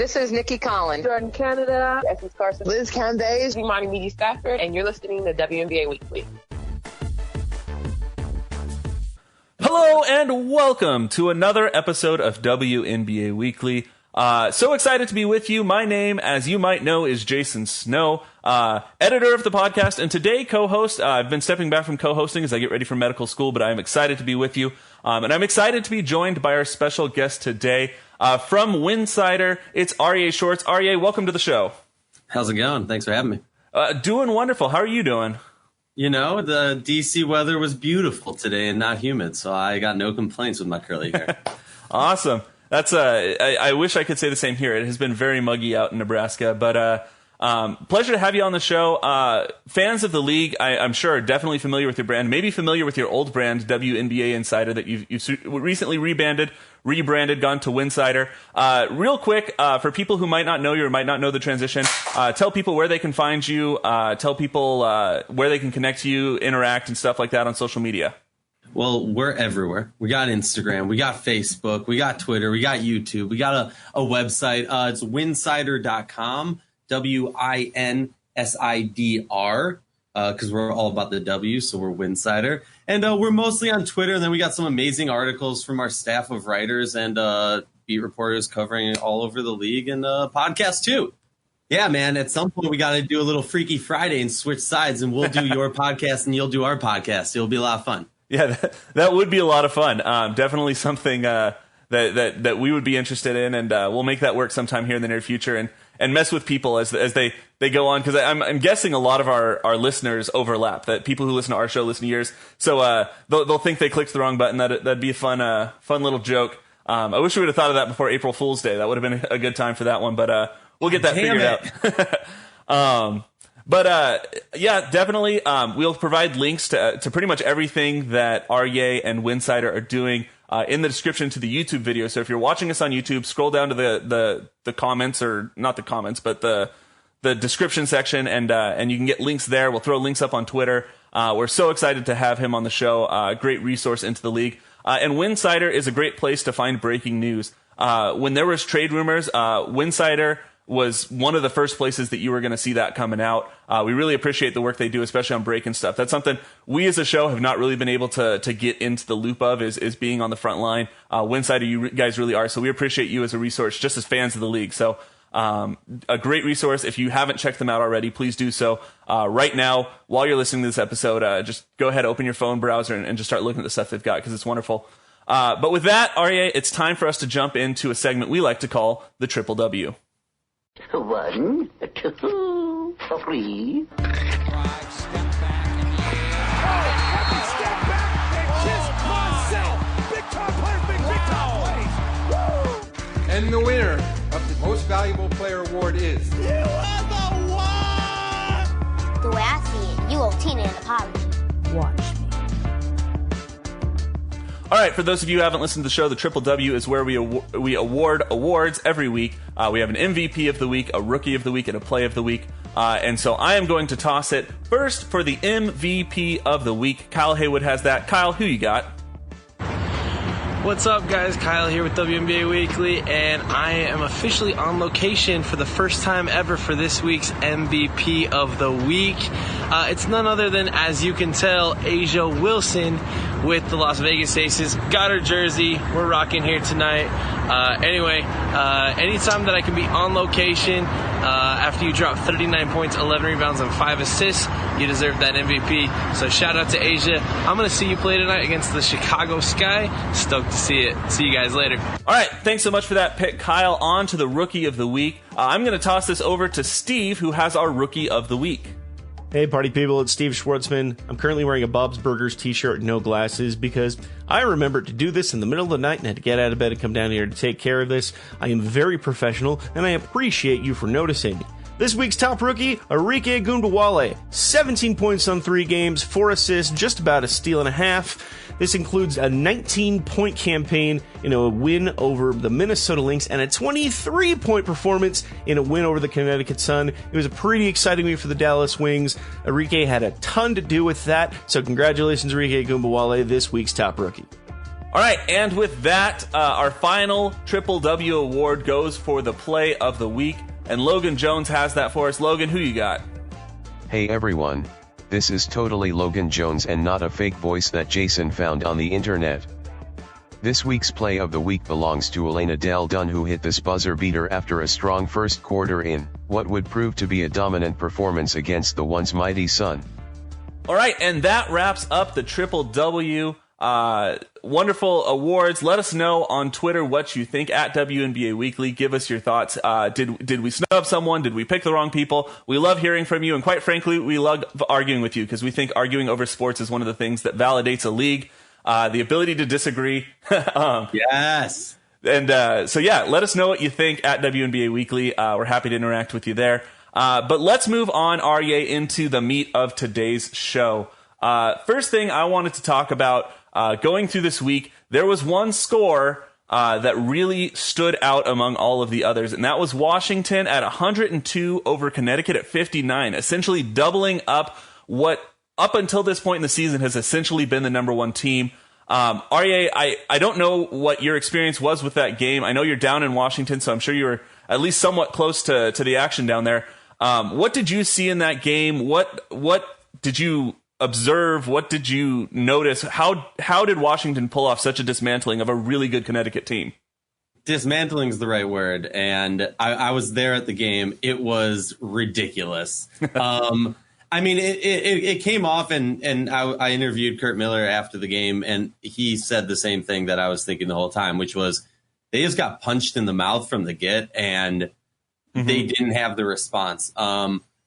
This is Nikki Collins. Jordan Canada. Essence Carson. Liz Candace. Imani Media Stafford. And you're listening to WNBA Weekly. Hello and welcome to another episode of WNBA Weekly. So excited to be with you. My name, as you might know, is Jason Snow, editor of the podcast, and today co-host. I've been stepping back from co-hosting as I get ready for medical school, but I'm excited to be with you. And I'm excited to be joined by our special guest today from Winsidr. It's Aryeh Schwartz. Aryeh, welcome to the show. How's it going? Thanks for having me. Doing wonderful. How are you doing? You know, the DC weather was beautiful today and not humid, so I got no complaints with my curly hair. Awesome. That's I wish I could say the same here. It has been very muggy out in Nebraska, but pleasure to have you on the show. Fans of the league, I'm sure, are definitely familiar with your brand, maybe familiar with your old brand, WNBA Insider, that you've recently rebranded, gone to Winsidr. Real quick, for people who might not know you or might not know the transition, tell people where they can find you, tell people where they can connect to you, interact, and stuff like that on social media. Well, we're everywhere. We got Instagram, we got Facebook, we got Twitter, we got YouTube, we got a website. It's winsidr.com, WINSIDR, because we're all about the W, so we're Winsidr. And we're mostly on Twitter, and then we got some amazing articles from our staff of writers and beat reporters covering it all over the league, and podcasts too. Yeah, man, at some point we got to do a little Freaky Friday and switch sides, and we'll do your podcast and you'll do our podcast. It'll be a lot of fun. Yeah, that would be a lot of fun. Definitely something that we would be interested in, and we'll make that work sometime here in the near future and mess with people as they go on, because I'm guessing a lot of our listeners overlap. That people who listen to our show listen to yours, so they'll think they clicked the wrong button. That'd be a fun little joke. I wish we would have thought of that before April Fool's Day. That would have been a good time for that one, but we'll get that figured out. Yeah, definitely. We'll provide links to pretty much everything that Aryeh and Winsidr are doing in the description to the YouTube video. So if you're watching us on YouTube, scroll down to the comments, or not the comments, but the description section, and you can get links there. We'll throw links up on Twitter. We're so excited to have him on the show. Great resource into the league. And Winsidr is a great place to find breaking news. When there was trade rumors, Winsidr was one of the first places that you were going to see that coming out. We really appreciate the work they do, especially on breaking stuff. That's something we as a show have not really been able to get into the loop of, is being on the front line. Winsidr, you guys really are. So we appreciate you as a resource, just as fans of the league. So a great resource. If you haven't checked them out already, please do so. Right now, while you're listening to this episode, just go ahead, open your phone browser, and just start looking at the stuff they've got, because it's wonderful. But with that, Aryeh, it's time for us to jump into a segment we like to call the Triple W. 1, 2, 3. And the winner of the Most Valuable Player Award is... You are the one! The way I see it, you owe Tina an apology. Watch me. All right, for those of you who haven't listened to the show, the Triple W is where we award awards every week. We have an MVP of the week, a Rookie of the week, and a Play of the week. And so I am going to toss it first for the MVP of the week. Kyle Haywood has that. Kyle, who you got? What's up, guys? Kyle here with WNBA Weekly, and I am officially on location for the first time ever for this week's MVP of the week. It's none other than, as you can tell, A'ja Wilson with the Las Vegas Aces. Got her jersey. We're rocking here tonight. Anytime that I can be on location after you drop 39 points, 11 rebounds, and 5 assists, you deserve that MVP. So shout out to A'ja. I'm going to see you play tonight against the Chicago Sky. Stoked to see it. See you guys later. All right, thanks so much for that pick, Kyle. On to the Rookie of the Week. I'm going to toss this over to Steve, who has our Rookie of the Week. Hey party people, it's Steve Schwartzman. I'm currently wearing a Bob's Burgers t-shirt and no glasses because I remembered to do this in the middle of the night and had to get out of bed and come down here to take care of this. I am very professional and I appreciate you for noticing. This week's top rookie, Aryeh Schwartz, 17 points on 3 games, 4 assists, just about a steal and a half. This includes a 19-point campaign in a win over the Minnesota Lynx and a 23-point performance in a win over the Connecticut Sun. It was a pretty exciting week for the Dallas Wings. Aryeh had a ton to do with that, so congratulations, Aryeh Schwartz, this week's top rookie. All right, and with that, our final Triple W award goes for the play of the week, and Logan Jones has that for us. Logan, who you got? Hey everyone, this is totally Logan Jones and not a fake voice that Jason found on the internet. This week's play of the week belongs to Elena Delle Donne, who hit this buzzer beater after a strong first quarter in what would prove to be a dominant performance against the once mighty Sun. All right, and that wraps up the Triple W wonderful awards. Let us know on Twitter what you think at WNBA Weekly. Give us your thoughts. Did we snub someone? Did we pick the wrong people? We love hearing from you, and quite frankly, we love arguing with you because we think arguing over sports is one of the things that validates a league. The ability to disagree. Yes. And so yeah, let us know what you think at WNBA Weekly. We're happy to interact with you there. But let's move on, Aryeh, into the meat of today's show. First thing I wanted to talk about, going through this week, there was one score that really stood out among all of the others, and that was Washington at 102 over Connecticut at 59, essentially doubling up what up until this point in the season has essentially been the number one team. Aryeh, I don't know what your experience was with that game. I know you're down in Washington, so I'm sure you were at least somewhat close to the action down there. What did you see in that game? What did you observe? What did you notice? How did Washington pull off such a dismantling of a really good Connecticut team? Dismantling is the right word, and I was there at the game. It was ridiculous. I mean, it came off, and I interviewed Kurt Miller after the game, and he said the same thing that I was thinking the whole time, which was they just got punched in the mouth from the get, and they didn't have the response.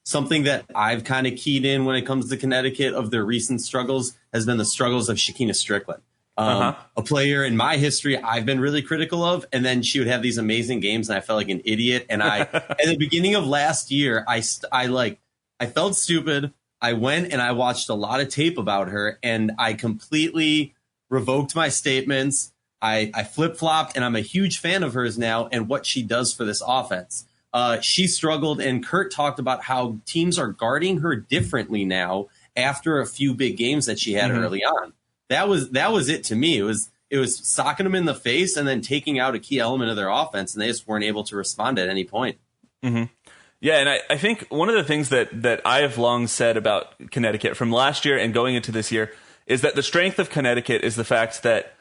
Something that I've kind of keyed in when it comes to Connecticut of their recent struggles has been the struggles of Shekinna Strickland, a player in my history I've been really critical of, and then she would have these amazing games, and I felt like an idiot. And at the beginning of last year, I felt stupid. I went and I watched a lot of tape about her, and I completely revoked my statements. I flip-flopped, and I'm a huge fan of hers now and what she does for this offense. She struggled, and Kurt talked about how teams are guarding her differently now after a few big games that she had early on. That was it to me. It was socking them in the face and then taking out a key element of their offense, and they just weren't able to respond at any point. Yeah, and I think one of the things that I have long said about Connecticut from last year and going into this year is that the strength of Connecticut is the fact that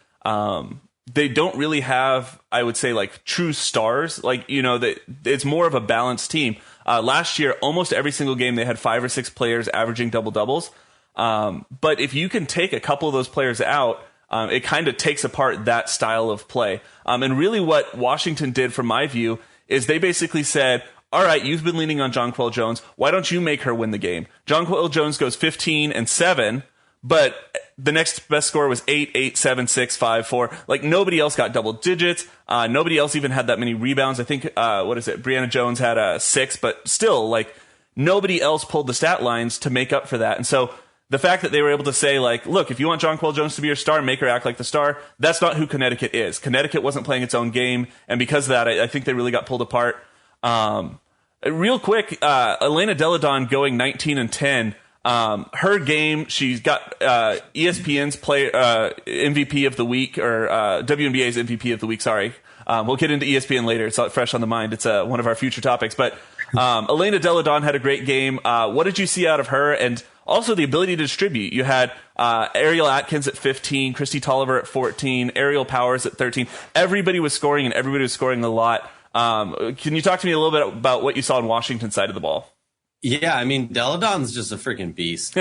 they don't really have, I would say, like true stars. Like, it's more of a balanced team. Last year, almost every single game, they had 5 or 6 players averaging double-doubles. But if you can take a couple of those players out, it kind of takes apart that style of play. And really what Washington did, from my view, is they basically said, all right, you've been leaning on Jonquel Jones. Why don't you make her win the game? Jonquel Jones goes 15-7, but the next best score was 8, 8, 7, 6, 5, 4. Like, nobody else got double digits. Nobody else even had that many rebounds. I think, Brianna Jones had 6, but still, like, nobody else pulled the stat lines to make up for that. And so the fact that they were able to say, like, look, if you want Jonquel Jones to be your star, make her act like the star, that's not who Connecticut is. Connecticut wasn't playing its own game, and because of that, I think they really got pulled apart. Real quick, Elena Delle Donne going 19-10. Her game, she's got ESPN's MVP of the week, or WNBA's MVP of the week, sorry. We'll get into ESPN later. It's not fresh on the mind. It's one of our future topics. But Elena Delle Donne had a great game. What did you see out of her? And also the ability to distribute. You had Ariel Atkins at 15, Christy Tolliver at 14, Ariel Powers at 13. Everybody was scoring, and everybody was scoring a lot. Can you talk to me a little bit about what you saw on Washington's side of the ball? Yeah, I mean, Delle Donne's just a freaking beast.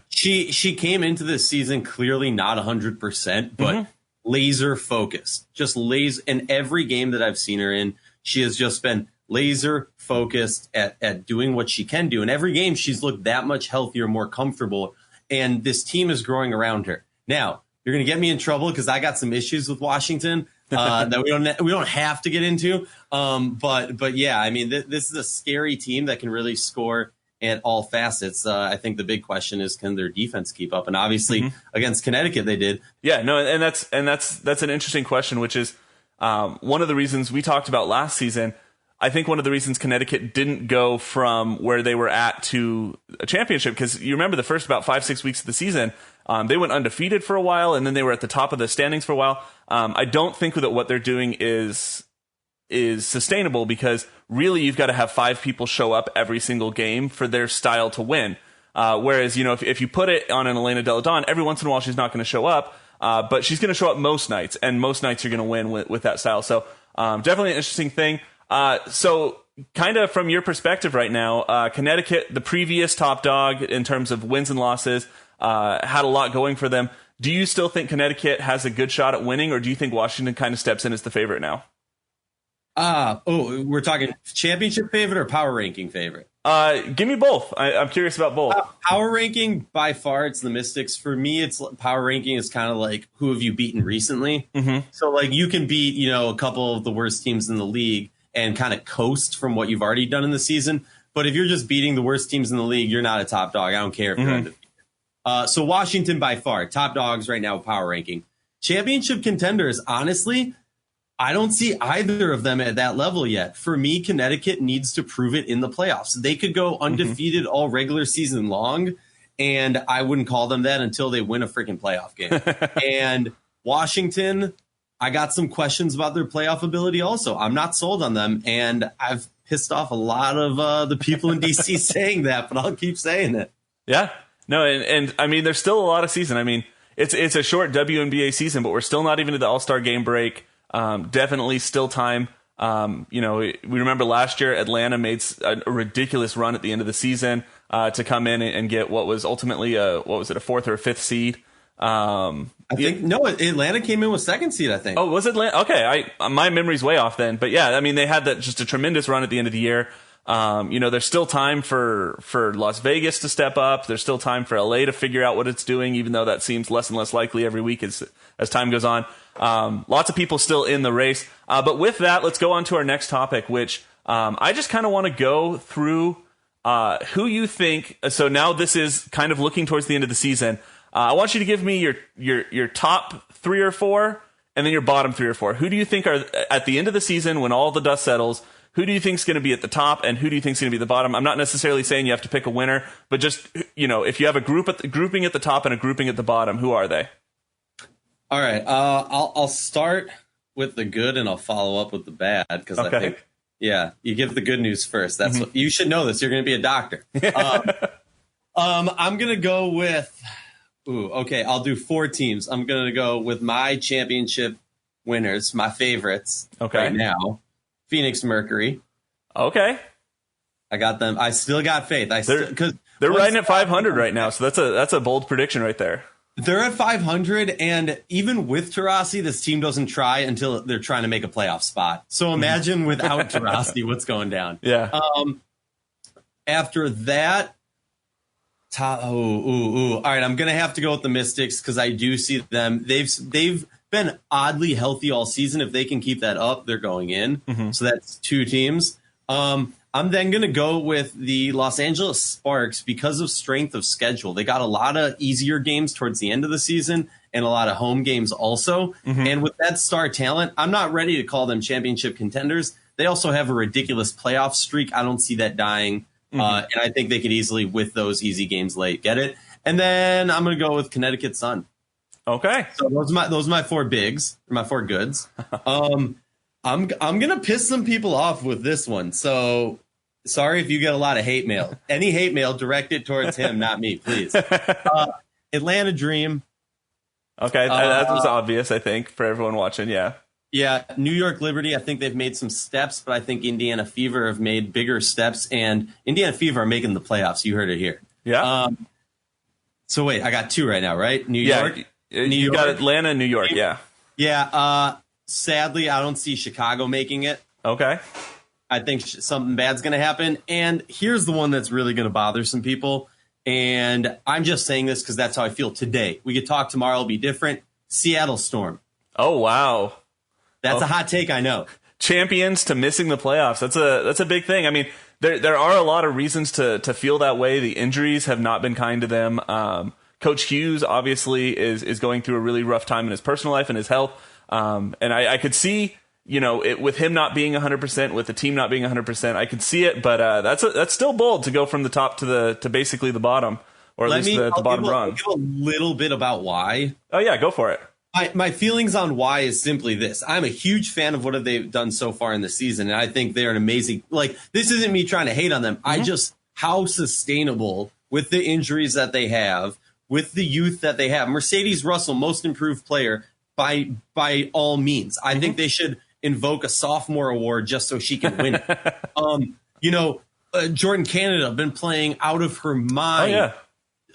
She came into this season clearly not 100%, but laser focused. Just laser. In every game that I've seen her in, she has just been laser focused at doing what she can do. In every game, she's looked that much healthier, more comfortable, and this team is growing around her. Now, you're going to get me in trouble because I got some issues with Washington that we don't have to get into. But yeah, I mean, this is a scary team that can really score at all facets. I think the big question is, can their defense keep up? And obviously against Connecticut, they did. Yeah, no, and that's an interesting question, which is one of the reasons we talked about last season. I think one of the reasons Connecticut didn't go from where they were at to a championship, because you remember the first about 5-6 weeks of the season, They went undefeated for a while, and then they were at the top of the standings for a while. I don't think that what they're doing is sustainable, because really you've got to have 5 people show up every single game for their style to win. Whereas, if you put it on an Elena Delle Donne, every once in a while she's not going to show up, but she's going to show up most nights, and most nights you're going to win with that style. So definitely an interesting thing. So kind of from your perspective right now, Connecticut, the previous top dog in terms of wins and losses, had a lot going for them. Do you still think Connecticut has a good shot at winning, or do you think Washington kind of steps in as the favorite now? We're talking championship favorite or power ranking favorite? Give me both. I'm curious about both. Power ranking, by far, it's the Mystics. For me, it's power ranking is kind of like, who have you beaten recently? Mm-hmm. So like you can beat, a couple of the worst teams in the league and kind of coast from what you've already done in the season. But if you're just beating the worst teams in the league, you're not a top dog. I don't care if you're undefeated. So Washington, by far, top dogs right now, power ranking. Championship contenders, honestly, I don't see either of them at that level yet. For me, Connecticut needs to prove it in the playoffs. They could go undefeated all regular season long, and I wouldn't call them that until they win a freaking playoff game. And Washington, I got some questions about their playoff ability also. I'm not sold on them, and I've pissed off a lot of the people in D.C. saying that, but I'll keep saying it. Yeah. No, and I mean, there's still a lot of season. I mean, it's a short WNBA season, but we're still not even at the All-Star game break. Definitely still time. We remember last year Atlanta made a ridiculous run at the end of the season to come in and get what was ultimately a 4th or a 5th seed. Atlanta came in with 2nd seed, I think. Oh, was Atlanta? Okay, my memory's way off then. But yeah, I mean, they had just a tremendous run at the end of the year. There's still time for Las Vegas to step up. There's still time for LA to figure out what it's doing, even though that seems less and less likely every week as time goes on. Lots of people still in the race. But with that, let's go on to our next topic, which I just kind of want to go through who you think. So now this is kind of looking towards the end of the season. I want you to give me your top 3 or 4, and then your bottom 3 or 4. Who do you think are at the end of the season, when all the dust settles? Who do you think is going to be at the top, and who do you think is going to be the bottom? I'm not necessarily saying you have to pick a winner, but just if you have a grouping at the top and a grouping at the bottom, who are they? All right, I'll start with the good and I'll follow up with the bad, because I think, you give the good news first. That's what you should know. This, you're going to be a doctor. I'm going to go with. I'll do 4 teams. I'm going to go with my championship winners, my favorites right now. Phoenix Mercury. Okay. I got them. I still got faith. They're riding at 500 right now, so that's a bold prediction right there. They're at 500, and even with Taurasi, this team doesn't try until they're trying to make a playoff spot. So imagine without Taurasi, what's going down. Yeah. After that, all right, I'm gonna have to go with the Mystics, because I do see them. They've been oddly healthy all season. If they can keep that up, they're going in. So that's 2 teams. I'm then going to go with the Los Angeles Sparks because of strength of schedule. They got a lot of easier games towards the end of the season and a lot of home games also. And with that star talent, I'm not ready to call them championship contenders. They also have a ridiculous playoff streak. I don't see that dying. And I think they could easily, with those easy games late, get it. And then I'm going to go with Connecticut Sun. Okay. So those are my 4 bigs, or my 4 goods. I'm gonna piss some people off with this one. So sorry if you get a lot of hate mail. Any hate mail, direct it towards him, not me, please. Atlanta Dream. Okay, that was obvious, I think, for everyone watching. Yeah. Yeah, New York Liberty, I think they've made some steps, but I think Indiana Fever have made bigger steps, and Indiana Fever are making the playoffs. You heard it here. Yeah. So wait, I got 2 right now, right? New York. You got Atlanta and New York. Yeah. Yeah. Sadly, I don't see Chicago making it. Okay. I think something bad's going to happen. And here's the one that's really going to bother some people. And I'm just saying this because that's how I feel today. We could talk tomorrow, it'll be different. Seattle Storm. Oh, wow. That's a hot take, I know. Champions to missing the playoffs. That's a big thing. I mean, there are a lot of reasons to feel that way. The injuries have not been kind to them. Coach Hughes obviously is going through a really rough time in his personal life and his health. And I could see, with him not being 100%, with the team not being 100%, I could see it. But that's still bold to go from the top to basically the bottom. or at least the bottom rung. I'll give a little bit about why. Oh yeah, go for it. My feelings on why is simply this. I'm a huge fan of what they've done so far in the season, and I think they're an amazing, like, this isn't me trying to hate on them. Mm-hmm. How sustainable with the injuries that they have, with the youth that they have. Mercedes Russell, most improved player by all means. I think they should invoke a sophomore award just so she can win it. Jordan Canada been playing out of her mind. Oh,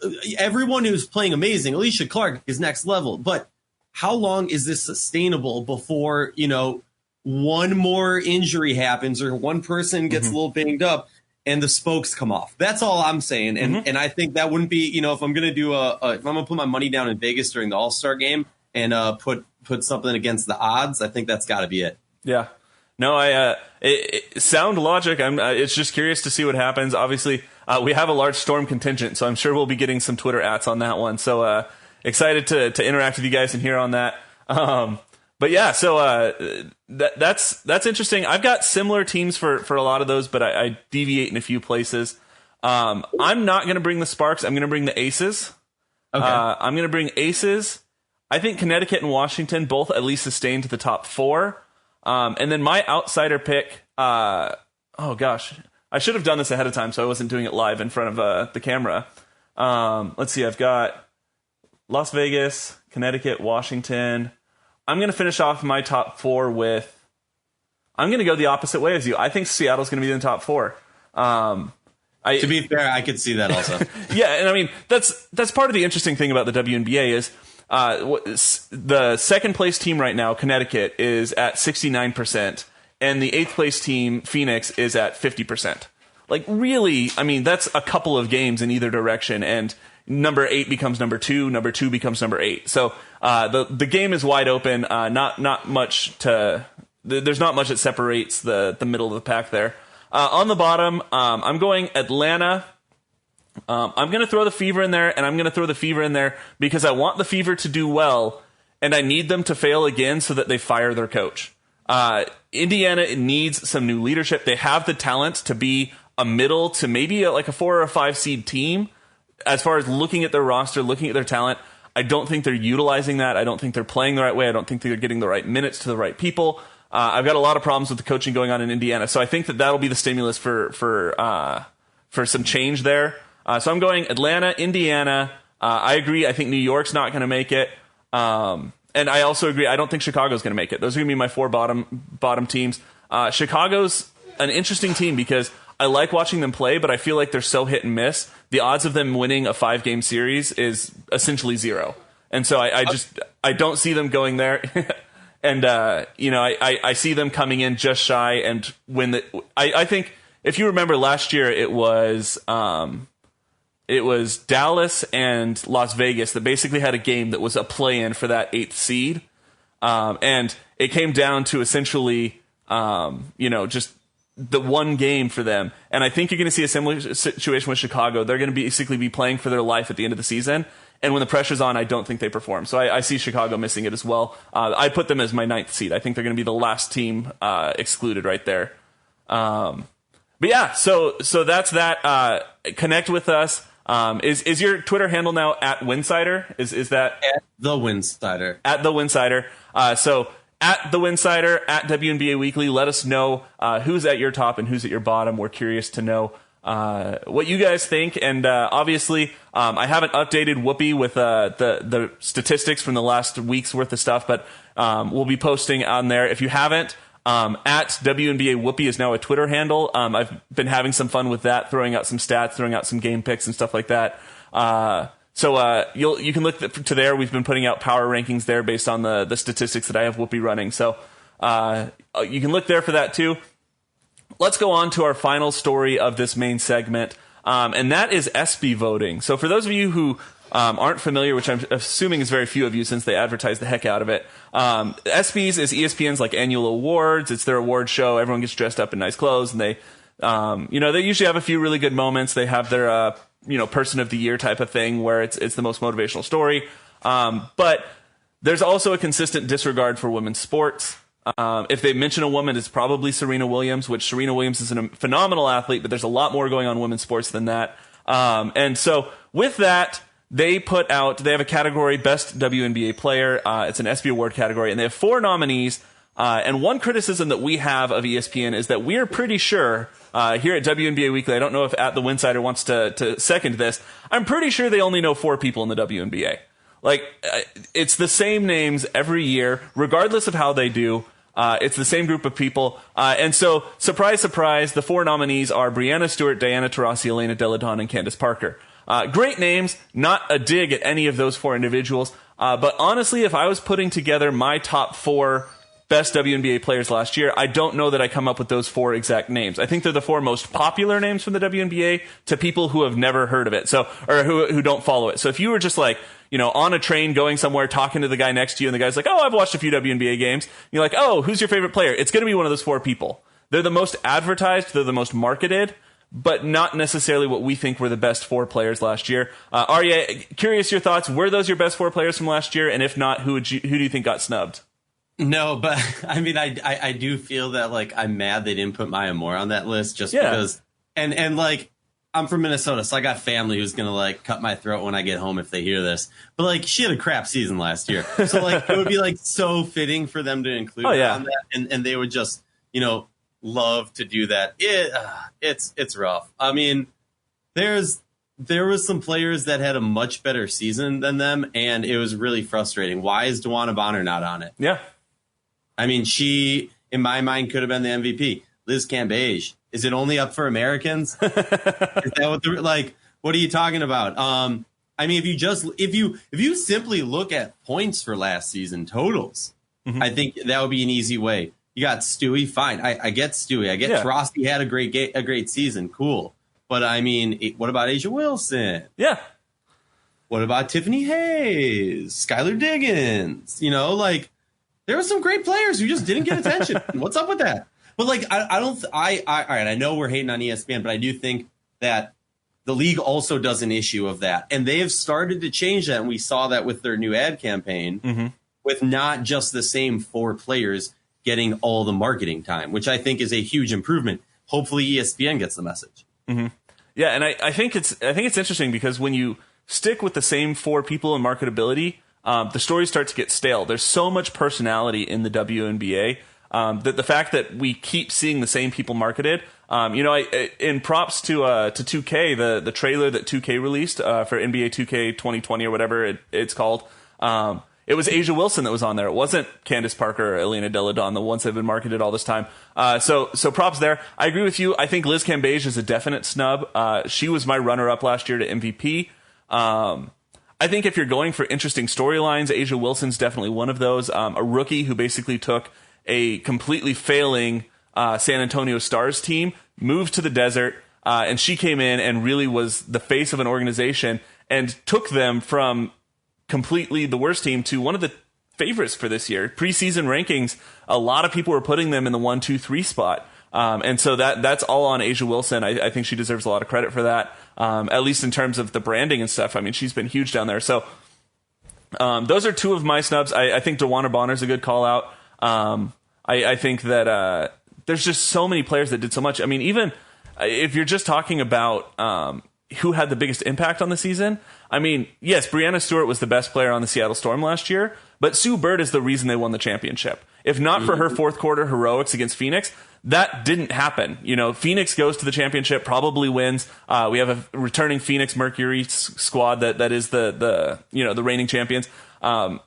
yeah. Everyone who's playing amazing. Alicia Clark is next level, but how long is this sustainable before, one more injury happens or one person gets a little banged up and the spokes come off? That's all I'm saying. And I think that wouldn't be, if I'm going to do if I'm going to put my money down in Vegas during the All-Star game and put something against the odds, I think that's got to be it. Yeah. No, sound logic. It's just curious to see what happens. Obviously, we have a large Storm contingent, so I'm sure we'll be getting some Twitter ats on that one. So, excited to interact with you guys and hear on that. But yeah, so that's interesting. I've got similar teams for a lot of those, but I deviate in a few places. I'm not going to bring the Sparks. I'm going to bring the Aces. Okay. I'm going to bring Aces. I think Connecticut and Washington both at least sustain to the top 4. And then my outsider pick. Oh gosh, I should have done this ahead of time, so I wasn't doing it live in front of the camera. Let's see. I've got Las Vegas, Connecticut, Washington. I'm going to finish off my top 4 with... I'm going to go the opposite way as you. I think Seattle's going to be in the top 4. To be fair, I could see that also. Yeah, and I mean, that's part of the interesting thing about the WNBA is the second place team right now, Connecticut, is at 69%, and the 8th place team, Phoenix, is at 50%. Like, really, I mean, that's a couple of games in either direction, and number 8 becomes number 2, number 2 becomes number 8. So the game is wide open. Not much there's not much that separates the middle of the pack there. On the bottom, I'm going Atlanta. I'm going to throw the Fever in there, and I'm going to throw the Fever in there because I want the Fever to do well, and I need them to fail again so that they fire their coach. Indiana needs some new leadership. They have the talent to be a middle to maybe like a 4 or a 5 seed team. As far as looking at their roster, looking at their talent, I don't think they're utilizing that. I don't think they're playing the right way. I don't think they're getting the right minutes to the right people. I've got a lot of problems with the coaching going on in Indiana, so I think that'll be the stimulus for some change there. So I'm going Atlanta, Indiana. I agree. I think New York's not going to make it, and I also agree. I don't think Chicago's going to make it. Those are going to be my 4 bottom teams. Chicago's an interesting team because I like watching them play, but I feel like they're so hit and miss. The odds of them winning a 5-game series is essentially 0. And so I don't see them going there. And, I see them coming in just shy and win I think if you remember last year, it was Dallas and Las Vegas that basically had a game that was a play-in for that 8th seed. And it came down to essentially, just the one game for them. And I think you're going to see a similar situation with Chicago. They're going to basically be playing for their life at the end of the season. And when the pressure's on, I don't think they perform. So I see Chicago missing it as well. I put them as my 9th seed. I think they're going to be the last team excluded right there. But yeah, so that's that. Connect with us. Is your Twitter handle now at Winsidr? Is that at the Winsidr? At the Winsidr. So at the Winsidr, at WNBA Weekly, let us know who's at your top and who's at your bottom. We're curious to know what you guys think. And obviously, I haven't updated Whoopi with the statistics from the last week's worth of stuff, but we'll be posting on there. If you haven't, at WNBA Whoopi is now a Twitter handle. I've been having some fun with that, throwing out some stats, throwing out some game picks and stuff like that. So you can look to there. We've been putting out power rankings there based on the statistics that I have Whoopi running. So you can look there for that too. Let's go on to our final story of this main segment, and that is ESPY voting. So for those of you who aren't familiar, which I'm assuming is very few of you since they advertise the heck out of it, ESPYs is ESPN's like annual awards. It's their award show. Everyone gets dressed up in nice clothes, and they usually have a few really good moments. They have their person of the year type of thing where it's the most motivational story. But there's also a consistent disregard for women's sports. If they mention a woman, it's probably Serena Williams, which Serena Williams is a phenomenal athlete, but there's a lot more going on in women's sports than that. And so with that, they have a category, Best WNBA Player. It's an ESPY Award category, and they have 4 nominees. And one criticism that we have of ESPN is that we're pretty sure here at WNBA Weekly, I don't know if at the Winsidr wants to second this, I'm pretty sure they only know 4 people in the WNBA. Like, it's the same names every year, regardless of how they do. It's the same group of people. And so, surprise, surprise, the 4 nominees are Breanna Stewart, Diana Taurasi, Elena Delle Donne, and Candace Parker. Great names, not a dig at any of those 4 individuals. But honestly, if I was putting together my top 4 best WNBA players last year, I don't know that I come up with those 4 exact names. I think they're the 4 most popular names from the WNBA to people who have never heard of it, or who don't follow it. So if you were just like, on a train going somewhere, talking to the guy next to you, and the guy's like, oh, I've watched a few WNBA games. And you're like, oh, who's your favorite player? It's going to be one of those 4 people. They're the most advertised, they're the most marketed, but not necessarily what we think were the best 4 players last year. Aryeh, curious your thoughts. Were those your best 4 players from last year? And if not, who do you think got snubbed? No, but I mean, I do feel that, like, I'm mad they didn't put Maya Moore on that list just because, and like, I'm from Minnesota, so I got family who's going to, like, cut my throat when I get home if they hear this. But, like, she had a crap season last year. So, like, it would be, like, so fitting for them to include her on that. And they would just, love to do that. It's rough. I mean, there was some players that had a much better season than them, and it was really frustrating. Why is DeWanna Bonner not on it? Yeah. I mean, she, in my mind, could have been the MVP. Liz Cambage. Is it only up for Americans? Is that what are you talking about? I mean, if you simply look at points for last season totals, I think that would be an easy way. You got Stewie, fine. I get Stewie. I get Taurasi had a great season, cool. But I mean, what about Asia Wilson? Yeah. What about Tiffany Hayes, Skylar Diggins? There were some great players who just didn't get attention. What's up with that? But all right, I know we're hating on ESPN, but I do think that the league also does an issue of that. And they have started to change that. And we saw that with their new ad campaign with not just the same 4 players getting all the marketing time, which I think is a huge improvement. Hopefully ESPN gets the message. Yeah. And I think it's interesting because when you stick with the same 4 people in marketability, the stories start to get stale. There's so much personality in the WNBA that the fact that we keep seeing the same people marketed, in props to 2K, the trailer that 2K released for NBA 2K 2020 or whatever it's called, it was Asia Wilson that was on there. It wasn't Candace Parker or Elena Delle Donne, the ones that have been marketed all this time. So props there. I agree with you. I think Liz Cambage is a definite snub. She was my runner-up last year to MVP. I think if you're going for interesting storylines, Asia Wilson's definitely one of those. A rookie who basically took a completely failing San Antonio Stars team, moved to the desert, and she came in and really was the face of an organization and took them from completely the worst team to one of the favorites for this year. Preseason rankings, a lot of people were putting them in the 1, 2, 3 spot. And so that's all on Asia Wilson. I think she deserves a lot of credit for that, at least in terms of the branding and stuff. I mean, she's been huge down there. So those are 2 of my snubs. I think DeWanna Bonner's a good call out. I think that there's just so many players that did so much. I mean, even if you're just talking about who had the biggest impact on the season, I mean, yes, Breanna Stewart was the best player on the Seattle Storm last year, but Sue Bird is the reason they won the championship. If not for her 4th quarter heroics against Phoenix, that didn't happen. Phoenix goes to the championship, probably wins. We have a returning Phoenix Mercury squad that is the reigning champions.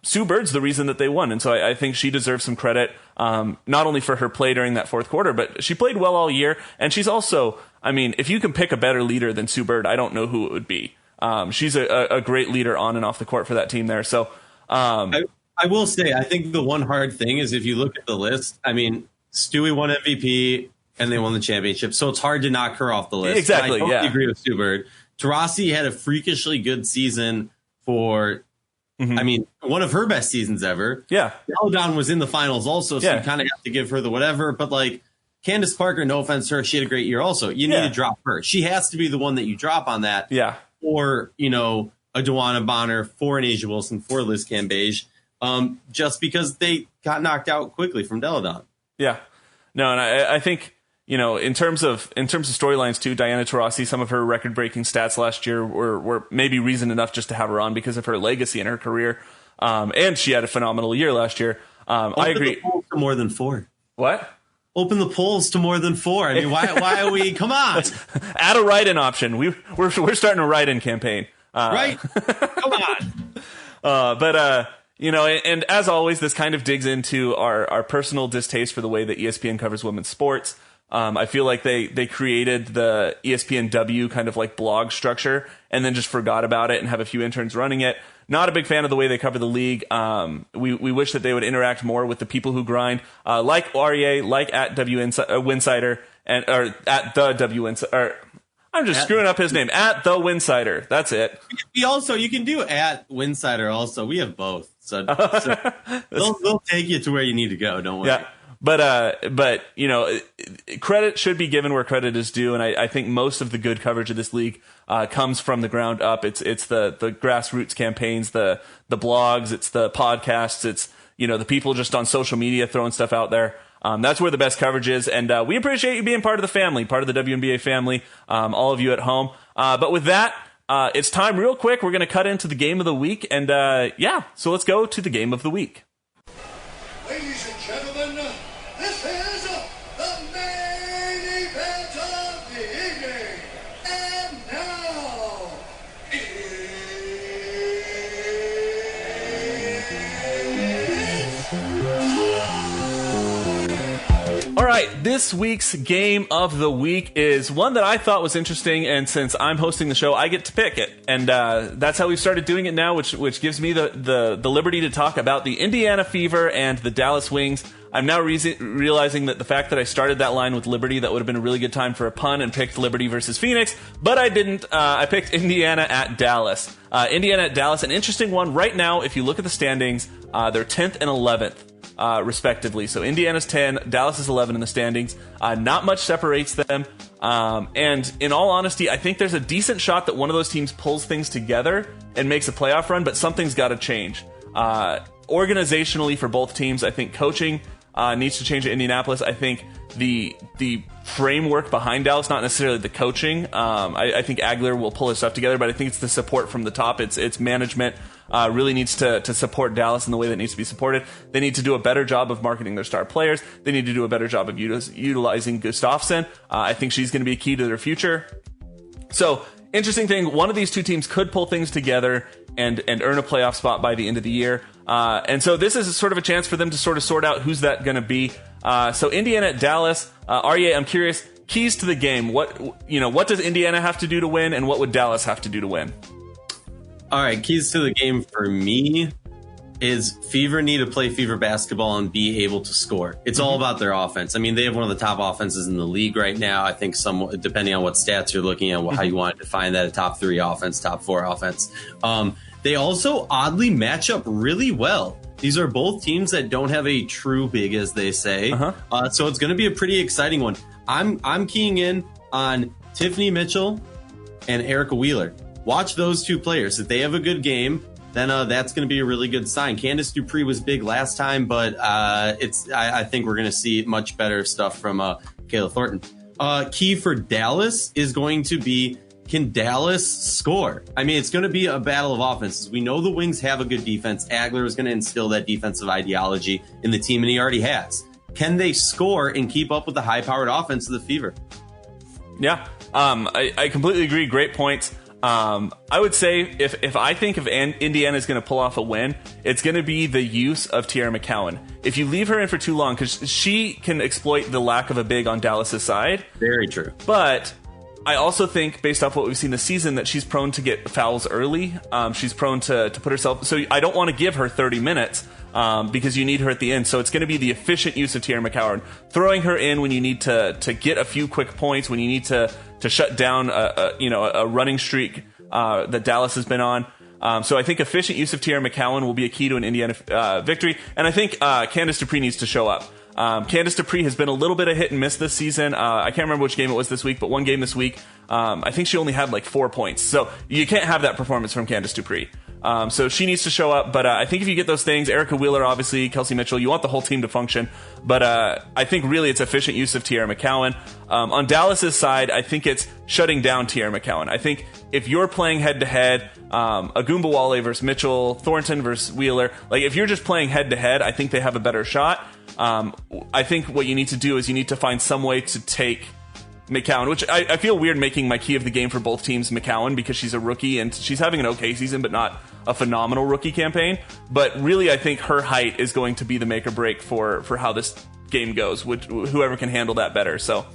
Sue Bird's the reason that they won. And so I think she deserves some credit, not only for her play during that 4th quarter, but she played well all year. And she's also, I mean, if you can pick a better leader than Sue Bird, I don't know who it would be. She's a great leader on and off the court for that team there. So, I will say, I think the one hard thing is if you look at the list, I mean, Stewie won MVP and they won the championship. So it's hard to knock her off the list. Exactly. I totally agree with Sue Bird. Taurasi had a freakishly good season for, I mean, one of her best seasons ever. Yeah. Delle Donne was in the finals also, so you kind of have to give her the whatever. But like Candace Parker, no offense to her, she had a great year also. You need to drop her. She has to be the one that you drop on that. Yeah. Or, a DeWanna Bonner, for an Asia Wilson, for Liz Cambage, just because they got knocked out quickly from Delle Donne. Yeah. No, and I think in terms of storylines too, Diana Taurasi, some of her record-breaking stats last year were maybe reason enough just to have her on because of her legacy in her career. And she had a phenomenal year last year. I agree. The polls to more than 4. What? Open the polls to more than 4. I mean, why are we? Come on. Add a write-in option. We're starting a write-in campaign. Right? Come on. And as always, this kind of digs into our personal distaste for the way that ESPN covers women's sports. I feel like they created the ESPNW kind of like blog structure and then just forgot about it and have a few interns running it. Not a big fan of the way they cover the league. We wish that they would interact more with the people who grind, like Aryeh, like at Winsidr, or at the WNsidr. I'm just screwing up his name. At the Winsidr. That's it. You can do at Winsidr also. We have both. So they'll take you to where you need to go. Don't worry. Yeah. But credit should be given where credit is due, and I think most of the good coverage of this league comes from the ground up. It's the grassroots campaigns, the blogs, it's the podcasts, it's the people just on social media throwing stuff out there. That's where the best coverage is, and we appreciate you being part of the family, part of the WNBA family, all of you at home. But with that, it's time real quick. We're going to cut into the game of the week, and so let's go to the game of the week. Ladies and gentlemen, this is the main event of the evening. And now, all right, this week's game of the week is one that I thought was interesting, and since I'm hosting the show, I get to pick it. And that's how we've started doing it now, which gives me the liberty to talk about the Indiana Fever and the Dallas Wings. I'm now realizing that the fact that I started that line with Liberty, that would have been a really good time for a pun, and picked Liberty versus Phoenix, but I didn't. I picked Indiana at Dallas. Indiana at Dallas, an interesting one. Right now, if you look at the standings, they're 10th and 11th. Respectively. So Indiana's 10, Dallas is 11 in the standings. Not much separates them. And in all honesty, I think there's a decent shot that one of those teams pulls things together and makes a playoff run, but something's got to change. Organizationally for both teams, I think coaching needs to change at Indianapolis. I think the framework behind Dallas, not necessarily the coaching. I think Agler will pull his stuff together, but I think it's the support from the top. It's management. Really needs to support Dallas in the way that needs to be supported. They need to do a better job of marketing their star players. They need to do a better job of utilizing Gustafsson. I think she's going to be a key to their future. So, interesting thing, one of these two teams could pull things together and earn a playoff spot by the end of the year. And so this is sort of a chance for them to sort of sort out who's that going to be. So Indiana at Dallas. Aryeh, I'm curious, keys to the game. What does Indiana have to do to win, and what would Dallas have to do to win? All right, keys to the game for me is Fever need to play Fever basketball and be able to score. It's all about their offense. I mean, they have one of the top offenses in the league right now. I think depending on what stats you're looking at, how you want to define that, a top 3 offense, top 4 offense. They also oddly match up really well. These are both teams that don't have a true big, as they say. So it's going to be a pretty exciting one. I'm keying in on Tiffany Mitchell and Erica Wheeler. Watch those two players. If they have a good game, then that's going to be a really good sign. Candice Dupree was big last time, but I think we're going to see much better stuff from Kayla Thornton. Key for Dallas is going to be, can Dallas score? I mean, it's going to be a battle of offenses. We know the Wings have a good defense. Agler is going to instill that defensive ideology in the team, and he already has. Can they score and keep up with the high-powered offense of the Fever? Yeah, I completely agree. Great points. I would say if I think if Indiana is going to pull off a win, it's going to be the use of Tierra McCowan. If you leave her in for too long, because she can exploit the lack of a big on Dallas's side. Very true. But I also think, based off what we've seen this season, that she's prone to get fouls early. She's prone to put herself... So I don't want to give her 30 minutes because you need her at the end. So it's going to be the efficient use of Tierra McCowan. Throwing her in when you need to get a few quick points, when you need to shut down a running streak that Dallas has been on. So I think efficient use of Tierra McCowan will be a key to an Indiana victory. And I think Candice Dupree needs to show up. Candice Dupree has been a little bit of hit and miss this season. I can't remember which game it was this week, but one game this week, I think she only had like 4 points. So you can't have that performance from Candice Dupree. So she needs to show up. But I think if you get those things, Erica Wheeler, obviously, Kelsey Mitchell, you want the whole team to function. But I think really it's efficient use of Tierra McCowan. On Dallas's side, I think it's shutting down Tierra McCowan. I think if you're playing head-to-head, Agumbawale versus Mitchell, Thornton versus Wheeler, like if you're just playing head-to-head, I think they have a better shot. I think what you need to do is you need to find some way to take McCowan, which I feel weird making my key of the game for both teams McCowan, because she's a rookie and she's having an okay season, but not a phenomenal rookie campaign. But really, I think her height is going to be the make or break for how this game goes, whoever can handle that better. So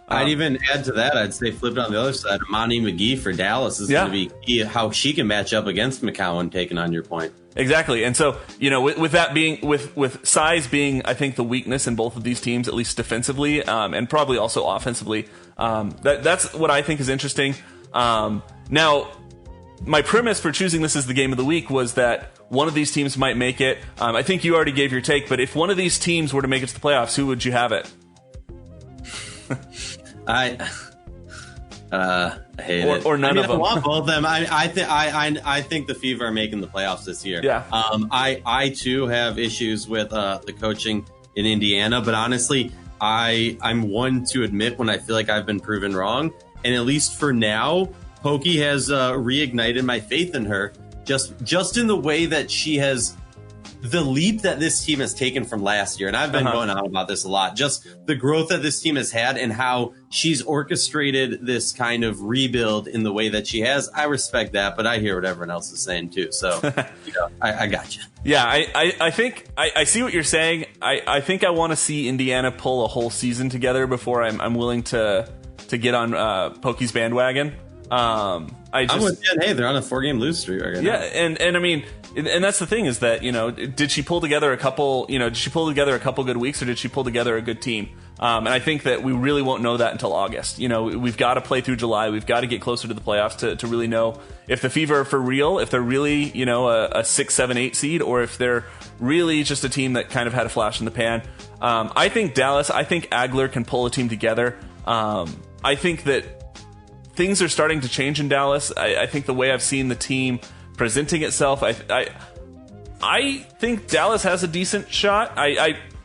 I'd even add to that. I'd say flip it on the other side. Monty McGee for Dallas is going to be key, how she can match up against McCowan, taking on your point. Exactly. And so, with that being, with size being, I think, the weakness in both of these teams, at least defensively, and probably also offensively, that's what I think is interesting. Now, my premise for choosing this as the game of the week was that one of these teams might make it. I think you already gave your take, but if one of these teams were to make it to the playoffs, who would you have it? I hate it. Or none of them. I want both of them. I think the Fever are making the playoffs this year. Yeah. I too have issues with the coaching in Indiana, but honestly, I'm one to admit when I feel like I've been proven wrong. And at least for now, Pokey has reignited my faith in her. Just in the way that she has. The leap that this team has taken from last year, and I've been going on about this a lot, just the growth that this team has had and how she's orchestrated this kind of rebuild in the way that she has. I respect that, but I hear what everyone else is saying too. So, I got you. Yeah, I think I see what you're saying. I think I want to see Indiana pull a whole season together before I'm willing to get on Pokey's bandwagon. I'm with you. Hey, they're on a 4-game lose streak right now. Yeah, and I mean, and that's the thing is that, did she pull together a couple good weeks, or did she pull together a good team? And I think that we really won't know that until August. We've got to play through July. We've got to get closer to the playoffs to really know if the Fever are for real, if they're really, a 6, 7, 8 seed, or if they're really just a team that kind of had a flash in the pan. I think Dallas, I think Agler can pull a team together. I think that things are starting to change in Dallas. I think the way I've seen the team presenting itself, I think Dallas has a decent shot.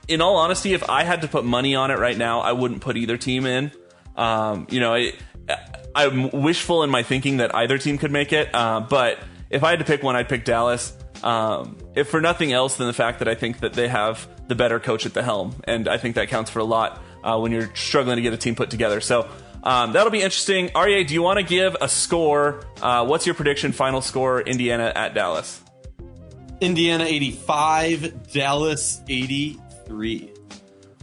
In all honesty, if I had to put money on it right now, I wouldn't put either team in. I'm wishful in my thinking that either team could make it. But if I had to pick one, I'd pick Dallas. If for nothing else than the fact that I think that they have the better coach at the helm. And I think that counts for a lot when you're struggling to get a team put together. So that'll be interesting. Aryeh, do you want to give a score? What's your prediction, final score, Indiana at Dallas? Indiana 85, Dallas 83.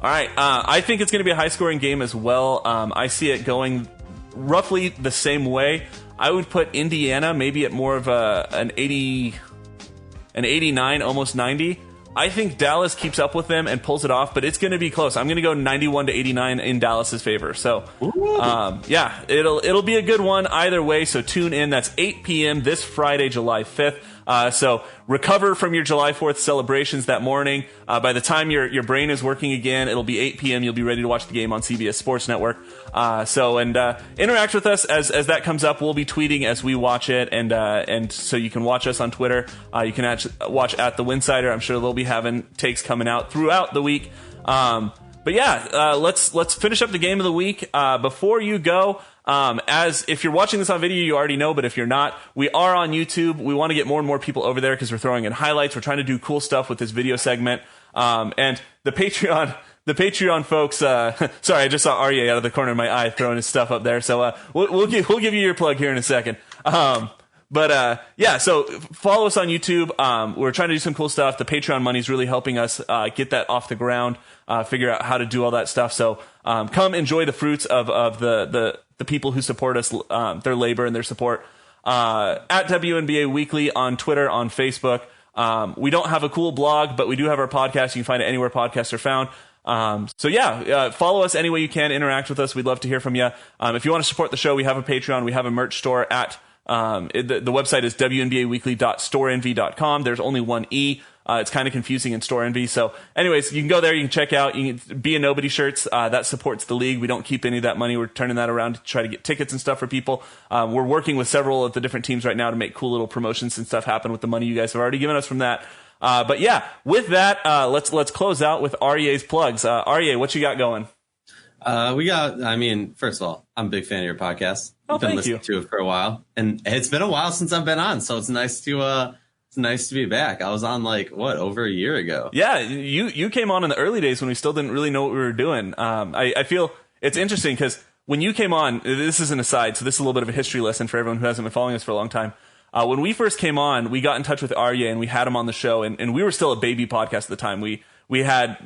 All right. I think it's going to be a high-scoring game as well. I see it going roughly the same way. I would put Indiana maybe at more of an 89, almost 90. I think Dallas keeps up with them and pulls it off, but it's going to be close. I'm going to go 91-89 in Dallas's favor. So, yeah, it'll be a good one either way. So tune in. That's 8 p.m. this Friday, July 5th. So recover from your July 4th celebrations that morning. By the time your brain is working again, it'll be 8 p.m. You'll be ready to watch the game on CBS Sports Network. Interact with us as that comes up. We'll be tweeting as we watch it, and so you can watch us on Twitter. You can watch at the Winsidr. I'm sure they'll be having takes coming out throughout the week. But yeah, let's finish up the game of the week. Before you go, as if you're watching this on video, you already know, but if you're not, we are on YouTube. We want to get more and more people over there because we're throwing in highlights. We're trying to do cool stuff with this video segment. And the Patreon folks, sorry, I just saw Aryeh out of the corner of my eye throwing his stuff up there. So, we'll give you your plug here in a second. Yeah, so follow us on YouTube. We're trying to do some cool stuff. The Patreon money is really helping us get that off the ground, figure out how to do all that stuff. So come enjoy the fruits of the people who support us, their labor and their support. At WNBA Weekly on Twitter, on Facebook. We don't have a cool blog, but we do have our podcast. You can find it anywhere podcasts are found. Follow us any way you can. Interact with us. We'd love to hear from you. If you want to support the show, we have a Patreon. We have a merch store at the website is WNBAweekly.storeenvy.com. There's only one E. It's kind of confusing in Store Envy. So anyways, you can go there. You can check out. You can Be a Nobody shirts. That supports the league. We don't keep any of that money. We're turning that around to try to get tickets and stuff for people. We're working with several of the different teams right now to make cool little promotions and stuff happen with the money you guys have already given us from that. But yeah, with that, let's close out with Aryeh's plugs. Aryeh, what you got going? First of all, I'm a big fan of your podcast. Oh, I've been thank you. listening to it for a while, and it's been a while since I've been on, so it's nice to be back. I was on over a year ago. Yeah, you came on in the early days when we still didn't really know what we were doing. I feel it's interesting because when you came on, this is an aside, so this is a little bit of a history lesson for everyone who hasn't been following us for a long time. When we first came on, we got in touch with Aryeh and we had him on the show, and we were still a baby podcast at the time. We had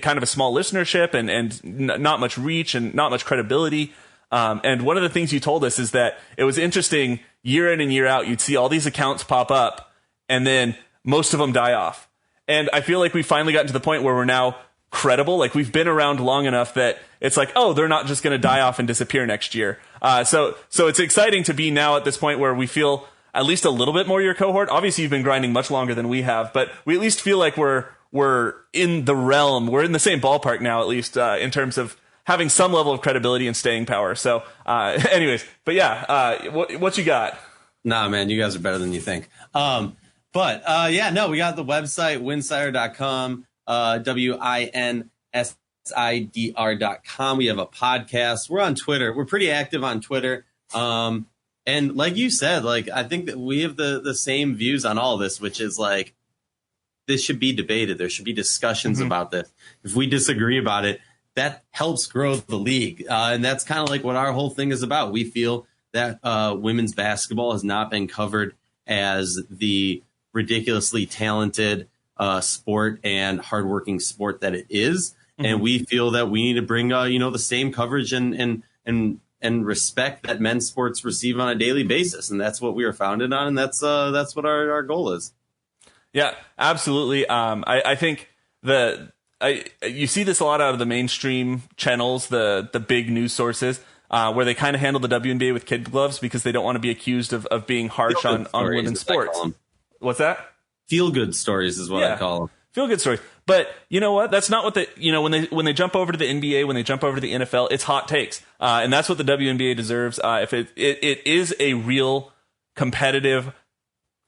kind of a small listenership and not much reach and not much credibility. And one of the things you told us is that it was interesting year in and year out, you'd see all these accounts pop up and then most of them die off. And I feel like we finally gotten to the point where we're now credible. Like we've been around long enough that it's like, oh, they're not just going to die off and disappear next year. So it's exciting to be now at this point where we feel at least a little bit more your cohort. Obviously you've been grinding much longer than we have, but we at least feel like we're in the realm. We're in the same ballpark now, at least in terms of having some level of credibility and staying power. So anyways, but yeah, what you got? Nah, man, you guys are better than you think. We got the website, winsidr.com, WINSIDR.com. We have a podcast. We're on Twitter. We're pretty active on Twitter. And like you said, I think that we have the same views on all of this, which is this should be debated. There should be discussions about this. If we disagree about it, that helps grow the league. And that's kind of what our whole thing is about. We feel that women's basketball has not been covered as the ridiculously talented sport and hardworking sport that it is. And we feel that we need to bring, the same coverage and respect that men's sports receive on a daily basis. And that's what we are founded on. And that's what our goal is. Yeah, absolutely. I think you see this a lot out of the mainstream channels, the big news sources, where they kind of handle the WNBA with kid gloves because they don't want to be accused of being harsh on women's sports. What's that? Feel good stories is what I call them. Feel good stories. But you know what? That's not what when they jump over to the NBA, when they jump over to the NFL, it's hot takes. And that's what the WNBA deserves. If it is a real competitive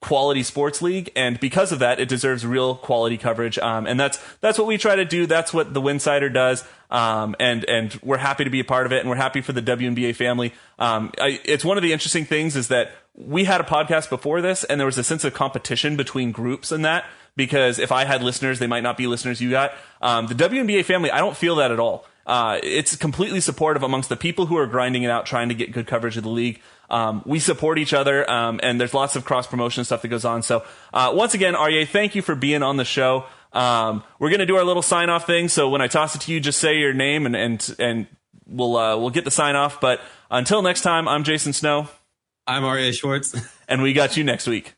quality sports league, and because of that, it deserves real quality coverage. And that's what we try to do. That's what the Winsidr does. And we're happy to be a part of it, and we're happy for the WNBA family. It's one of the interesting things is that we had a podcast before this, and there was a sense of competition between groups in that, because if I had listeners, they might not be listeners you got. The WNBA family, I don't feel that at all. It's completely supportive amongst the people who are grinding it out, trying to get good coverage of the league. We support each other, and there's lots of cross-promotion stuff that goes on. So once again, Aryeh, thank you for being on the show. We're going to do our little sign-off thing, so when I toss it to you, just say your name, and we'll get the sign-off. But until next time, I'm Jason Snow. I'm Aryeh Schwartz. And we got you next week.